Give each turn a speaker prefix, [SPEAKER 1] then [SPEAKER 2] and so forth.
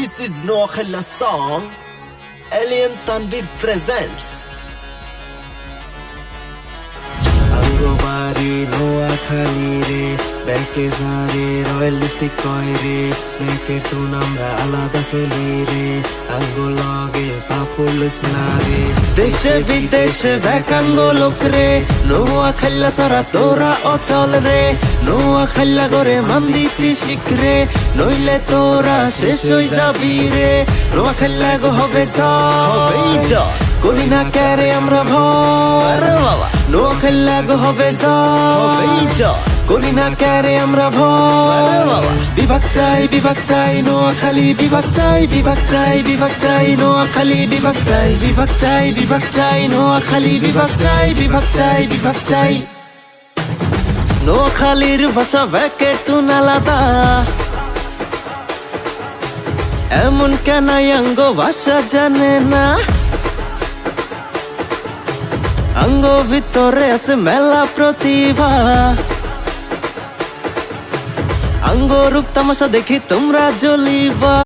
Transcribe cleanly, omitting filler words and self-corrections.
[SPEAKER 1] This is Noakhella song. Alien Tanvir presents. Angobari Noakhali re, Beke Zare, royalistic koi re, Beke tu namra alada seli re, Angologe populous nare. Deshe bideshe bekango lokre, Noakhella sara tora ochol re, Noakhella gore manditi shikre, Noile tora shesh hoi jabi re, Noakhella go hobe joy, kori na kere amra bhoy, Noakhella go hobe joy, kori na kere amra bhoy. Bibak chai Noakhali, bibak chai Noakhali, bibak chai Noakhali, bibak chai. নোয়াখালীর ভাষা ব্যাকের তুন আলাদা, এমন কেন অঙ্গ ভাষা জানে না, অঙ্গ ভিতরে আছে মেলা প্রতিভা, অঙ্গ রূপ তামাশা দেখি তোমরা জ্বলিবা।